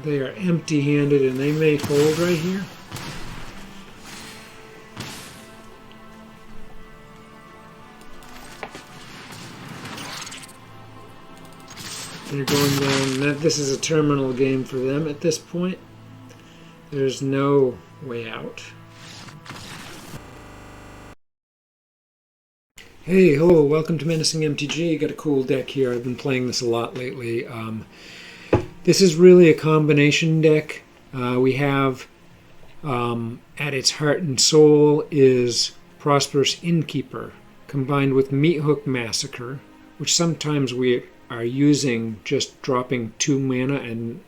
They are empty-handed and they may fold right here. They're going down. This is a terminal game for them at this point. There's no way out. Hey, hello, welcome to Menacing MTG. Got a cool deck here. I've been playing this a lot lately. This is really a combination deck. We have, at its heart and soul, is Prosperous Innkeeper, combined with Meathook Massacre, which sometimes we are using just dropping 2 mana and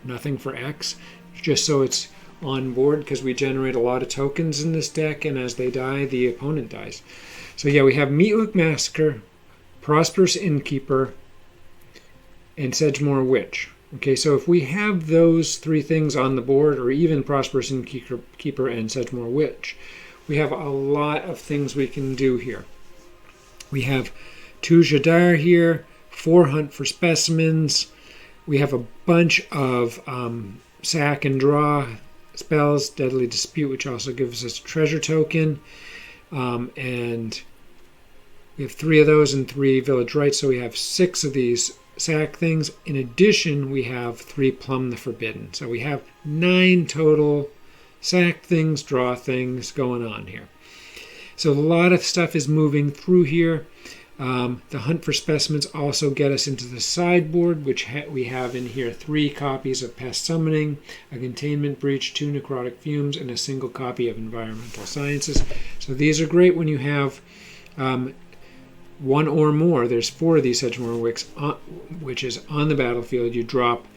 nothing for X, just so it's on board, because we generate a lot of tokens in this deck, and as they die, the opponent dies. So yeah, we have Meathook Massacre, Prosperous Innkeeper, and Sedgemoor Witch. Okay, so if we have those 3 things on the board, or even Prosperous Innkeeper and Sedgemoor Witch, we have a lot of things we can do here. We have 2 Jadar here, 4 Hunt for Specimens. We have a bunch of sack and draw spells, Deadly Dispute, which also gives us a treasure token. And we have 3 of those and 3 Village Rites, so we have 6 of these sack things. In addition, we have 3 Plumb the Forbidden. So we have 9 total sack things, draw things going on here. So a lot of stuff is moving through here. The Hunt for Specimens also get us into the sideboard, which we have in here 3 copies of Pest Summoning, a Containment Breach, 2 Necrotic Fumes, and a single copy of Environmental Sciences. So these are great when you have 1 or more. There's 4 of these Sedgemoor Witches on the battlefield. You drop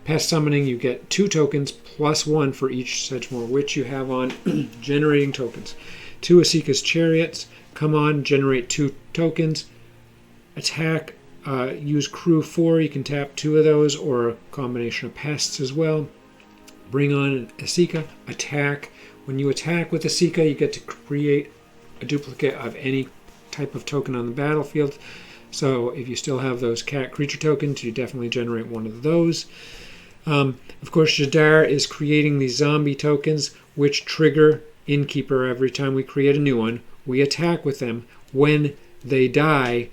Pest Summoning, you get 2 tokens plus 1 for each Sedgemoor Witch you have on, generating tokens. 2 Asika's Chariots come on, generate 2 tokens. Attack, use Crew 4, you can tap 2 of those, or a combination of pests as well. Bring on Asika, attack. When you attack with Asika, you get to create a duplicate of any type of token on the battlefield. So if you still have those cat creature tokens, you definitely generate 1 of those. Of course, Jadar is creating these zombie tokens, which trigger Innkeeper every time we create a new one. We attack with them. When they die,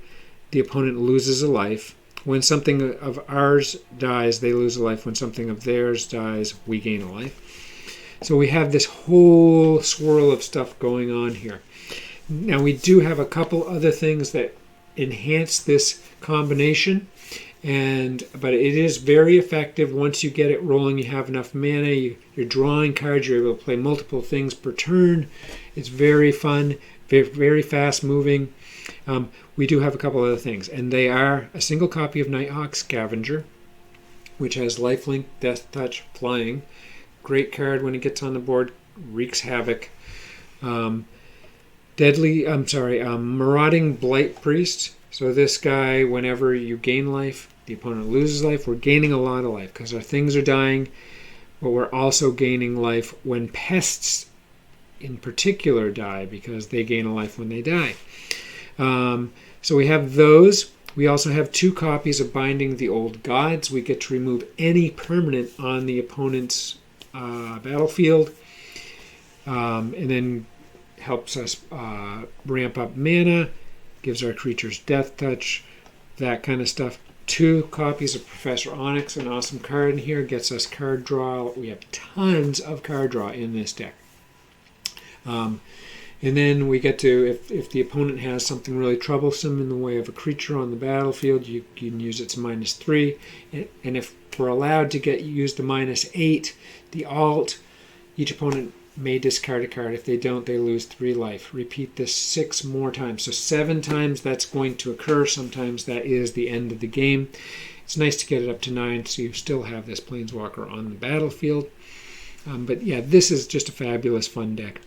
the opponent loses a life. When something of ours dies, they lose a life. When something of theirs dies, we gain a life. So we have this whole swirl of stuff going on here. Now we do have a couple other things that enhance this combination, but it is very effective. Once you get it rolling, you have enough mana, you're drawing cards, you're able to play multiple things per turn. It's very fun, very, very fast moving. We do have a couple other things, and they are a single copy of Nighthawk Scavenger, which has lifelink, death touch, flying. Great card when it gets on the board, wreaks havoc. Marauding Blight Priest. So this guy, whenever you gain life, the opponent loses life. We're gaining a lot of life because our things are dying, but we're also gaining life when pests in particular die, because they gain a life when they die. So we have those. We also have 2 copies of Binding the Old Gods. We get to remove any permanent on the opponent's battlefield, and then helps us ramp up mana, gives our creatures death touch, that kind of stuff. 2 copies of Professor Onyx, an awesome card in here, gets us card draw. We have tons of card draw in this deck. And then we get to, if the opponent has something really troublesome in the way of a creature on the battlefield, you can use its -3. And if we're allowed to use the -8, the alt, each opponent may discard a card. If they don't, they lose 3 life. Repeat this 6 more times. So 7 times that's going to occur. Sometimes that is the end of the game. It's nice to get it up to 9, so you still have this Planeswalker on the battlefield. But yeah, this is just a fabulous, fun deck.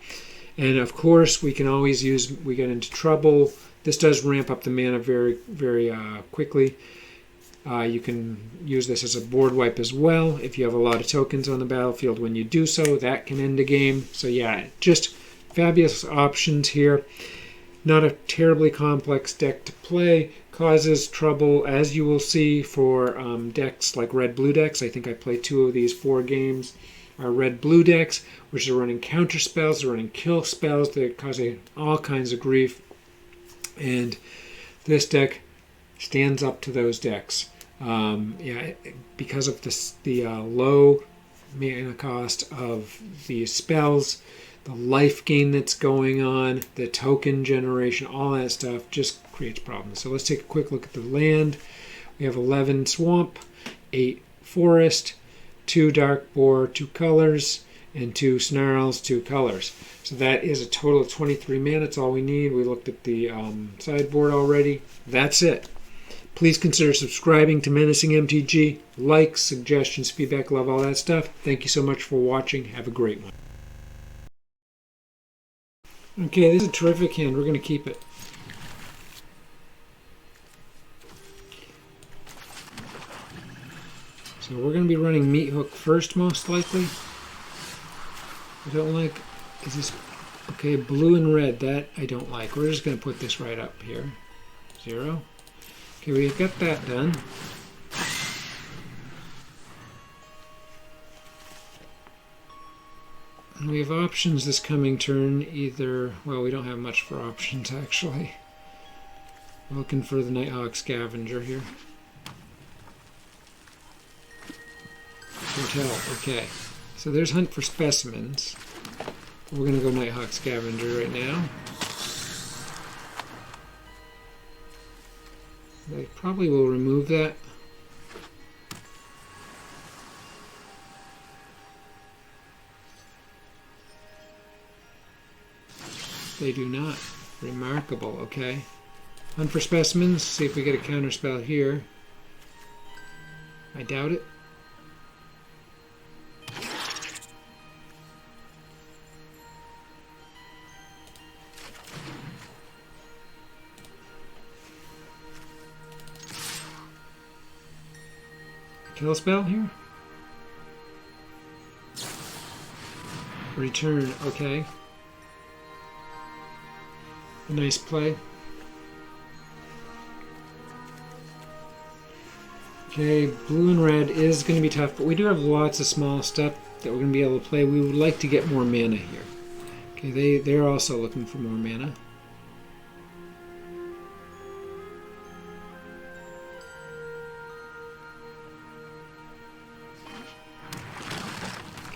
And of course, we can always we get into trouble. This does ramp up the mana very, very quickly. You can use this as a board wipe as well. If you have a lot of tokens on the battlefield, when you do so, that can end a game. So yeah, just fabulous options here. Not a terribly complex deck to play. Causes trouble, as you will see, for decks like red-blue decks. I think I played 2 of these 4 games. Are red-blue decks, which are running counter spells, they're running kill spells, they're causing all kinds of grief. And this deck stands up to those decks. Because of the low mana cost of the spells, the life gain that's going on, the token generation, all that stuff just creates problems. So let's take a quick look at the land. We have 11 swamp, 8 forest, 2 dark boar, 2 colors, and 2 snarls, 2 colors. So that is a total of 23 mana. That's all we need. We looked at the sideboard already. That's it. Please consider subscribing to Menacing MTG. Likes, suggestions, feedback, love, all that stuff. Thank you so much for watching. Have a great one. Okay, this is a terrific hand. We're going to keep it. So we're going to be running Meat Hook first, most likely. I don't like... Is this... Okay, blue and red. That I don't like. We're just going to put this right up here. 0. Okay, we got that done. And we have options this coming turn. Either... Well, we don't have much for options, actually. We're looking for the Nighthawk Scavenger here. Hotel, okay. So there's Hunt for Specimens. We're going to go Nighthawk Scavenger right now. They probably will remove that. They do not. Remarkable, okay. Hunt for Specimens, see if we get a counter spell here. I doubt it. Kill spell here? Return, okay. A nice play. Okay, blue and red is going to be tough, but we do have lots of small stuff that we're going to be able to play. We would like to get more mana here. Okay, they're also looking for more mana.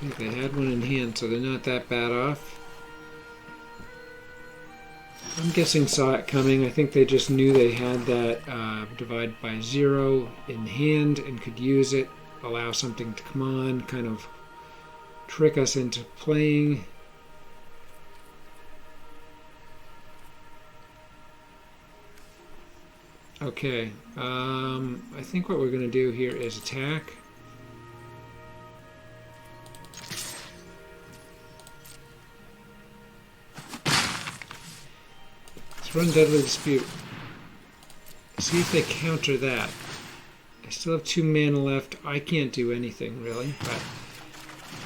Okay, they had one in hand, so they're not that bad off. I'm guessing saw it coming. I think they just knew they had that divide by 0 in hand and could use it, allow something to come on, kind of trick us into playing. Okay, I think what we're going to do here is attack. Run Deadly Dispute. See if they counter that. I still have 2 mana left. I can't do anything really, but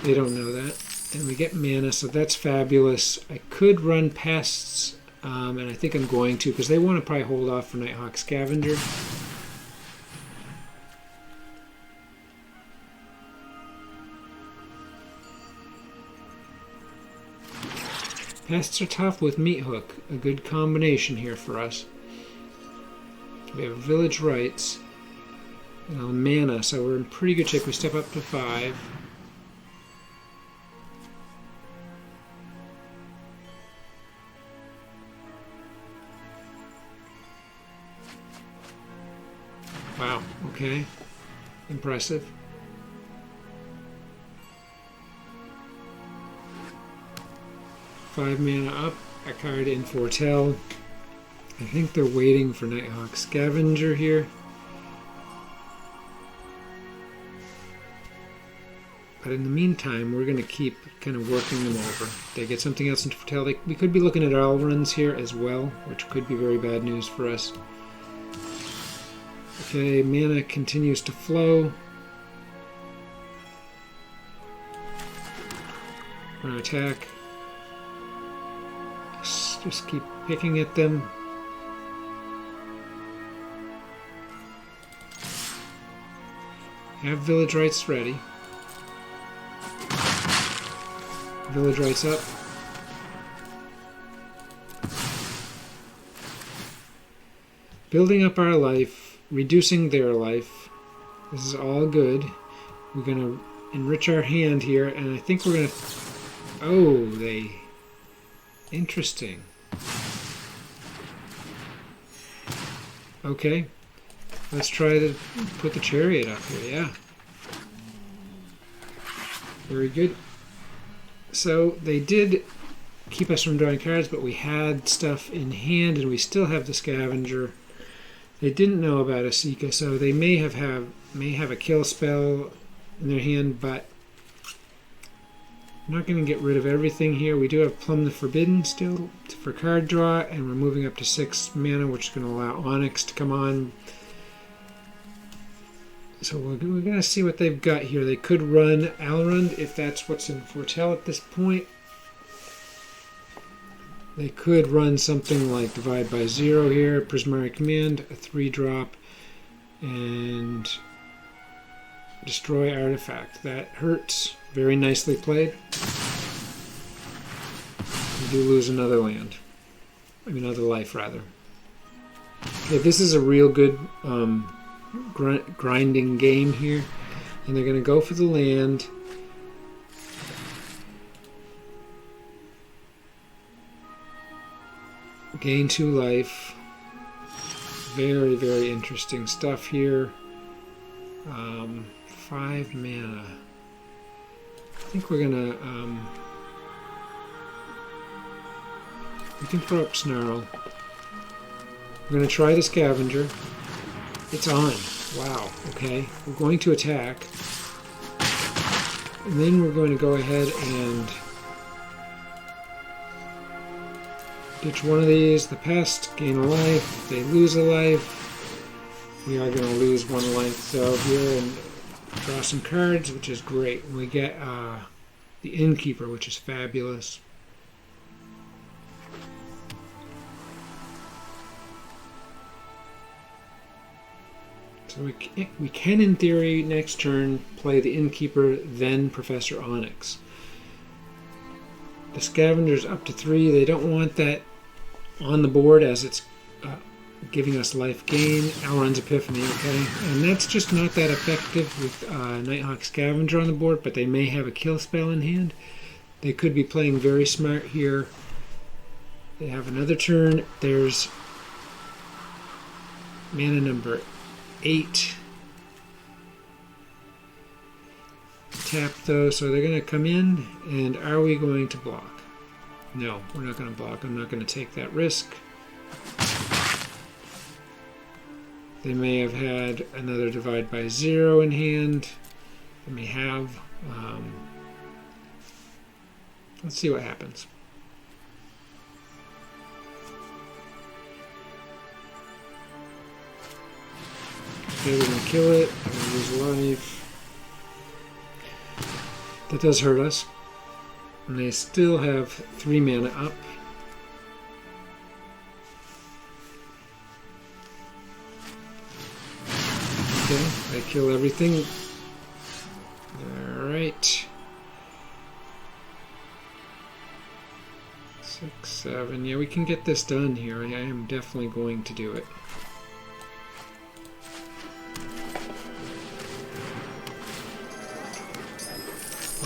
they don't know that. And we get mana, so that's fabulous. I could run Pests, and I think I'm going to, because they want to probably hold off for Nighthawk Scavenger. Pests are tough with Meat Hook, a good combination here for us. We have Village Rites and mana, so we're in pretty good shape. We step up to 5. Wow, okay. Impressive. Five mana up, a card in Foretell. I think they're waiting for Nighthawk Scavenger here. But in the meantime, we're going to keep kind of working them over. They get something else into Foretell. We could be looking at all runs here as well, which could be very bad news for us. Okay, mana continues to flow. We're going to attack. Let's just keep picking at them. Have village rights ready. Village rights up. Building up our life, reducing their life. This is all good. We're going to enrich our hand here, and I think we're going to... Oh, they... Interesting. Okay. Let's try to put the chariot up here, yeah. Very good. So they did keep us from drawing cards, but we had stuff in hand, and we still have the scavenger. They didn't know about a Sika, so they may have a kill spell in their hand, but I'm not going to get rid of everything here. We do have Plumb the Forbidden still for card draw, and we're moving up to 6 mana, which is going to allow Onyx to come on. So we're going to see what they've got here. They could run Alrund if that's what's in Foretell at this point. They could run something like Divide by Zero here, Prismari Command, a 3-drop, and Destroy Artifact. That hurts. Very nicely played. We do lose another land. I mean, another life, rather. Okay, this is a real good grinding game here. And they're going to go for the land. Gain 2 life. Very, very interesting stuff here. 5 mana. I think we're gonna we can throw up Snarl. We're gonna try the Scavenger. It's on. Wow. Okay. We're going to attack. And then we're going to go ahead and ditch one of these. The Pest, gain a life. They lose a life. We are going to lose 1 life. So here and draw some cards, which is great. We get the Innkeeper, which is fabulous. So we can, in theory, next turn play the Innkeeper, then Professor Onyx. The Scavenger's up to 3. They don't want that on the board as it's giving us life gain. Alrund's Epiphany, okay? And that's just not that effective with Nighthawk Scavenger on the board, but they may have a kill spell in hand. They could be playing very smart here. They have another turn. There's mana number 8. Tap those, so they're going to come in, and are we going to block? No, we're not going to block. I'm not going to take that risk. They may have had another Divide by Zero in hand. They may have. Let's see what happens. Okay, we're going to kill it. We're going to lose life. That does hurt us. And they still have 3 mana up. Okay, I kill everything. Alright. 6, 7. Yeah, we can get this done here. I am definitely going to do it.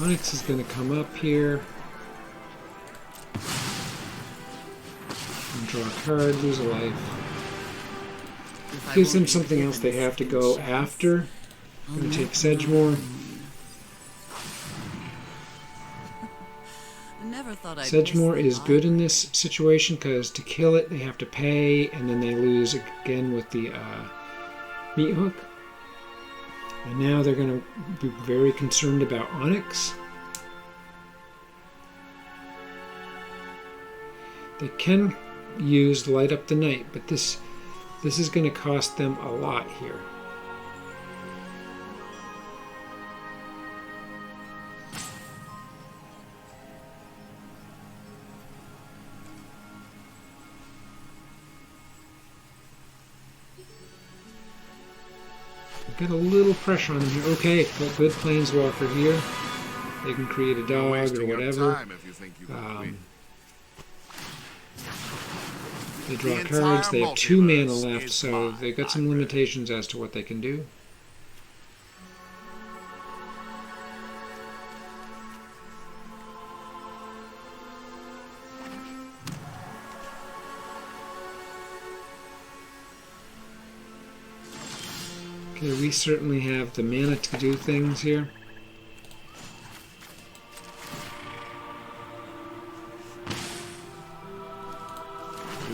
Onyx is going to come up here. And draw a card, lose a life. Gives them something else they have to go after. I'm going to take Sedgemoor. Sedgemoor is good in this situation because to kill it they have to pay, and then they lose again with the meat hook. And now they're going to be very concerned about Onyx. They can use Light Up the Night, but this is going to cost them a lot here. Got a little pressure on them here. Okay, put good planeswalker here. They can create a dog or whatever. They draw cards. They have 2 mana left, so they've got some limitations as to what they can do. Okay, we certainly have the mana to do things here.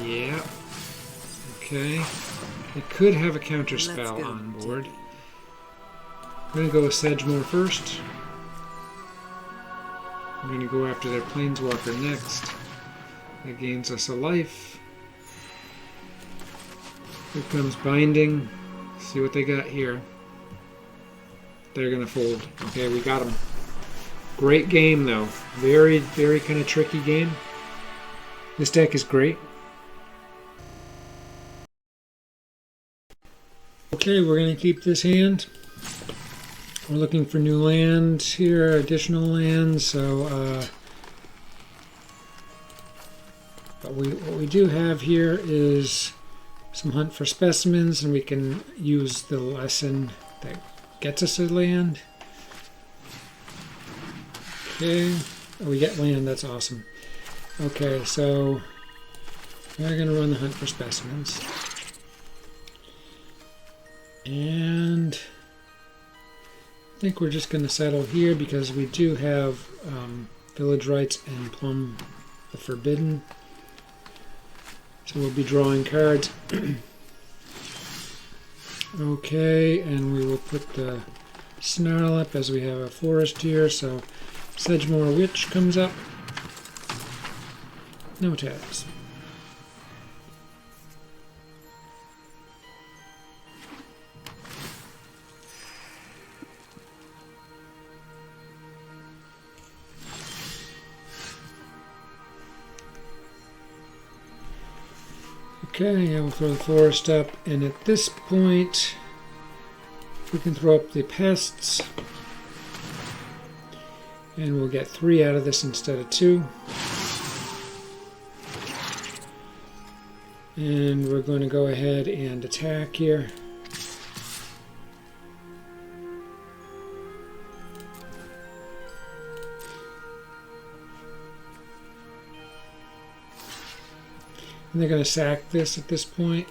Yeah. Okay. They could have a counter spell on board. I'm going to go with Sedgemoor first. I'm going to go after their Planeswalker next. That gains us a life. Here comes Binding. See what they got here. They're going to fold. Okay, we got them. Great game, though. Very, very kind of tricky game. This deck is great. Okay, we're going to keep this hand. We're looking for new lands here, additional lands. So, what we do have here is some hunt for specimens, and we can use the lesson that gets us a land. Okay, oh, we get land, that's awesome. Okay, so we're going to run the hunt for specimens. And I think we're just going to settle here because we do have Village Rites and Plum the Forbidden. So we'll be drawing cards. Okay, and we will put the Snarl up as we have a forest here. So Sedgemoor Witch comes up. No tags. Okay, and we'll throw the forest up, and at this point we can throw up the pests, and we'll get 3 out of this instead of 2. And we're going to go ahead and attack here. And they're going to sack this at this point.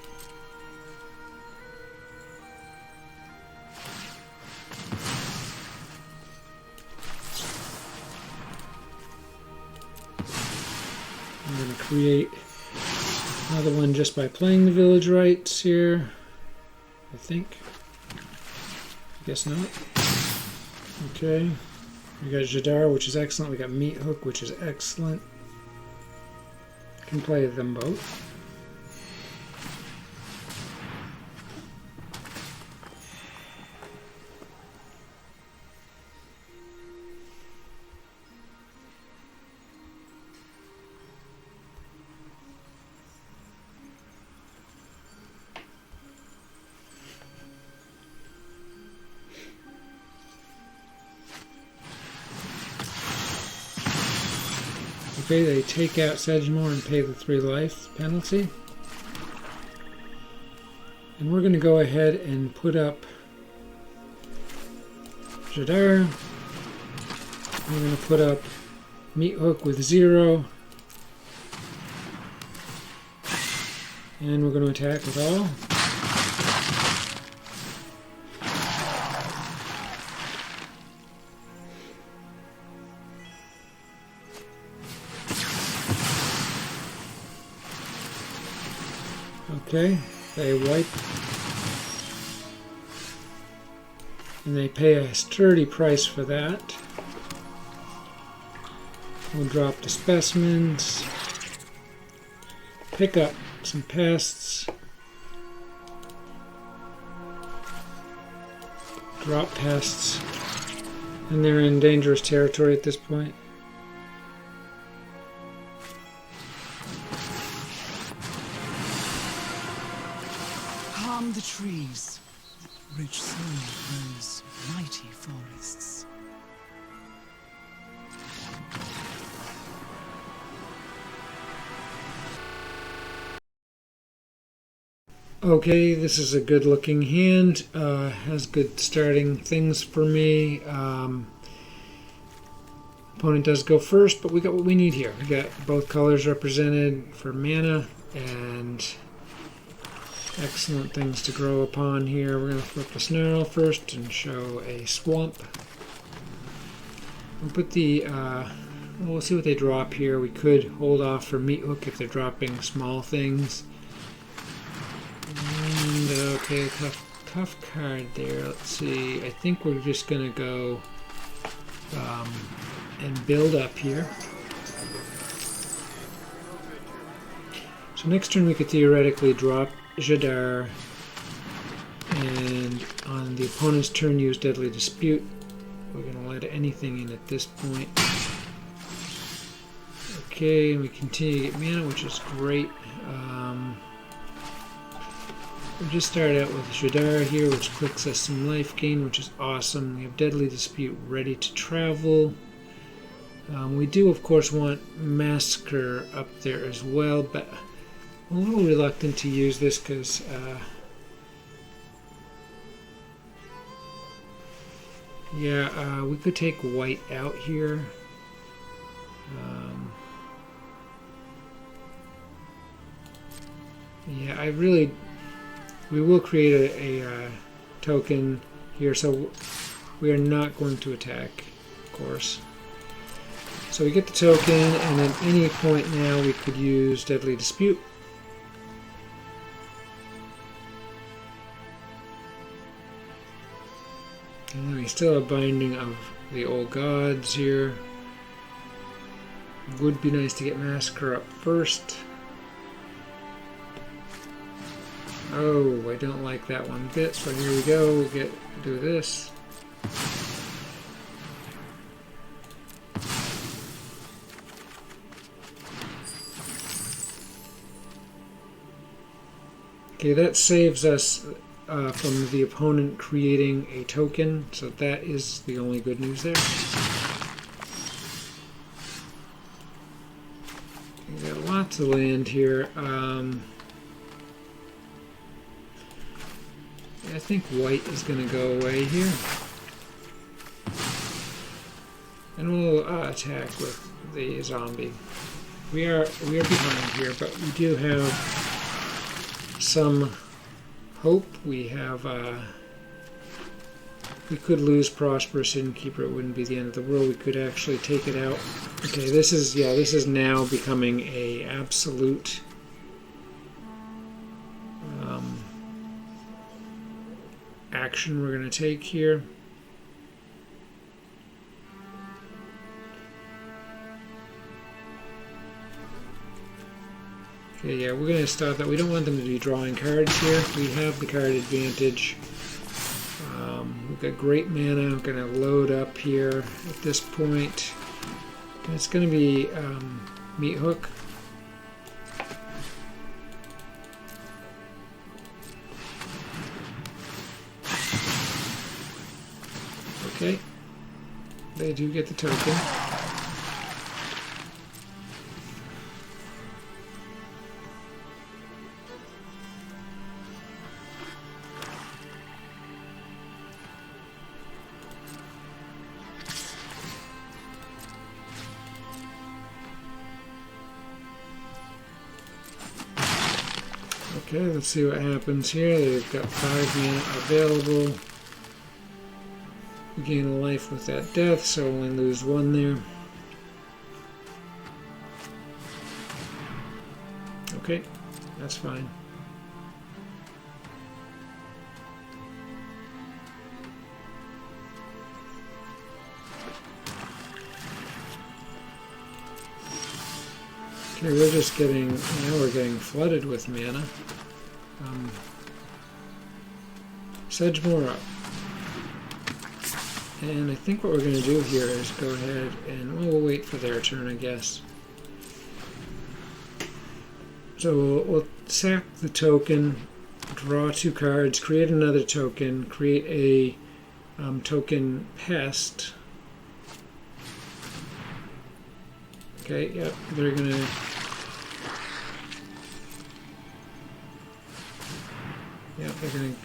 I'm going to create another one just by playing the Village Rites here, I think. I guess not. Okay. We got Jadar, which is excellent. We got Meat Hook, which is excellent. Can play them both. Okay, they take out Sedgemoor and pay the 3 life penalty. And we're going to go ahead and put up Jadar. We're going to put up Meat Hook with 0. And we're going to attack with all. Okay, they wipe, and they pay a sturdy price for that. We'll drop the specimens, pick up some pests, drop pests, and they're in dangerous territory at this point. The trees. Rich soil grows mighty forests. Okay, this is a good looking hand. Has good starting things for me. Opponent does go first, but we got what we need here. We got both colors represented for mana and excellent things to grow upon here. We're going to flip the snarl first and show a swamp. We'll put the we'll see what they drop here. We could hold off for meat hook if they're dropping small things. And okay, tough card there. Let's see. I think we're just gonna go and build up here. So next turn we could theoretically drop Jadar, and on the opponent's turn use Deadly Dispute. We're gonna let anything in at this point. Okay, and we continue to get mana, which is great. We'll just start out with Jadar here, which clicks us some life gain, which is awesome. We have Deadly Dispute ready to travel. We do, of course, want Massacre up there as well, but I'm a little reluctant to use this because we could take white out here. We will create a token here, so we are not going to attack, of course. So we get the token, and at any point now we could use Deadly Dispute. And then we still have Binding of the Old Gods here. Would be nice to get Massacre up first. Oh, I don't like that one bit, so here we go, we do this. Okay, that saves us from the opponent creating a token, so that is the only good news there. We got lots of land here. I think white is going to go away here. And we'll attack with the zombie. We are behind here, but we do have some hope. We have we could lose Prosperous Innkeeper. It wouldn't be the end of the world. We could actually take it out. Okay, this is now becoming a absolute action we're going to take here. Okay, yeah, we're going to stop that. We don't want them to be drawing cards here. We have the card advantage. We've got great mana. I'm going to load up here at this point. And it's going to be Meat Hook. Okay, they do get the token. Okay, let's see what happens here. They've got 5 mana available. We gain a life with that death, so only lose 1 there. Okay, that's fine. Okay, we're just getting, now we're getting flooded with mana. Sedgemoor up. And I think what we're going to do here is go ahead and we'll wait for their turn, I guess. So we'll sack the token. draw 2 cards, create another token, create a token pest. Okay, yep, they're gonna... Yep, they're gonna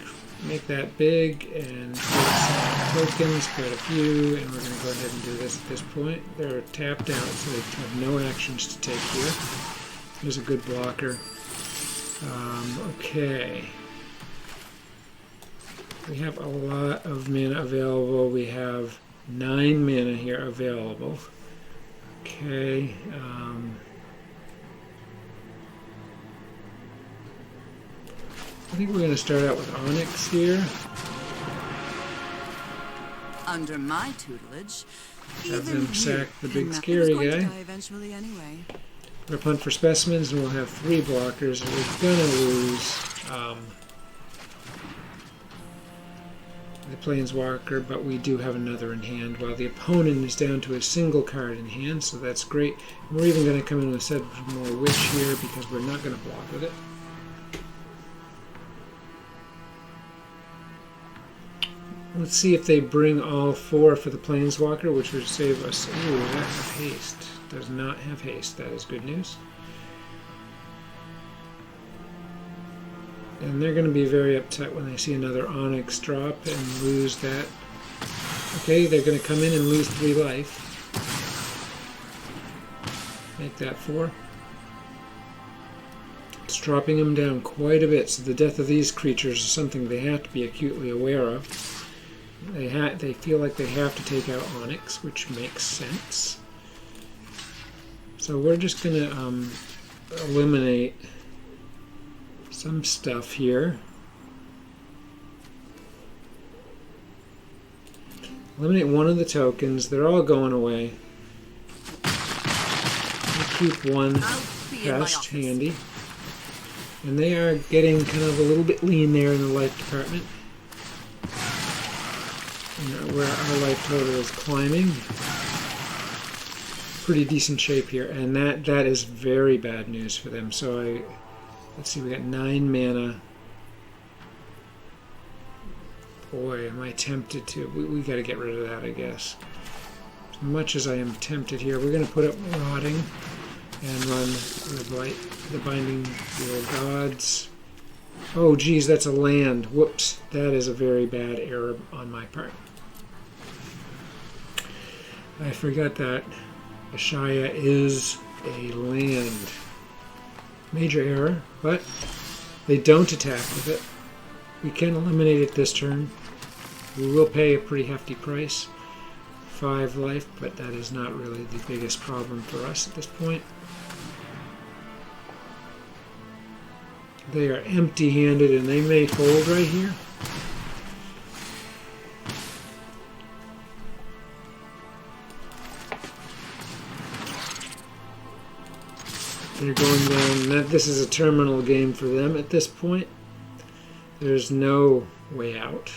make that big and tokens, quite a few, and we're going to go ahead and do this at this point. They're tapped out, so they have no actions to take here. There's a good blocker. Okay. We have a lot of mana available. We have 9 mana here available. Okay. I think we're going to start out with Onyx here. Under my tutelage, Have even them sack the you big can scary going to guy. die eventually anyway. We're going to punt for specimens, and we'll have 3 blockers, and we're going to lose the Planeswalker, but we do have another in hand, while the opponent is down to a single card in hand, so that's great. And we're even going to come in with a set more Witch here, because we're not going to block with it. Let's see if they bring all 4 for the Planeswalker, which would save us... Ooh, that has haste. Does not have haste. That is good news. And they're going to be very upset when they see another Onyx drop and lose that. Okay, they're going to come in and lose 3 life. Make that 4. It's dropping them down quite a bit, so the death of these creatures is something they have to be acutely aware of. They feel like they have to take out Onyx, which makes sense. So we're just going to eliminate some stuff here. Eliminate one of the tokens. They're all going away. We'll keep one pest handy. And they are getting kind of a little bit lean there in the life department. Where our life total is climbing. Pretty decent shape here, and that is very bad news for them. So let's see, we got 9 mana. Boy, am I tempted to. We got to get rid of that, I guess. As much as I am tempted here, we're going to put up Rotting and run the Binding the Old Gods. Oh, geez, that's a land. Whoops, that is a very bad error on my part. I forgot that Ashaya is a land. Major error, but they don't attack with it. We can eliminate it this turn. We will pay a pretty hefty price. 5 life, but that is not really the biggest problem for us at this point. They are empty-handed, and they may fold right here. They're going down. This is a terminal game for them at this point. There's no way out.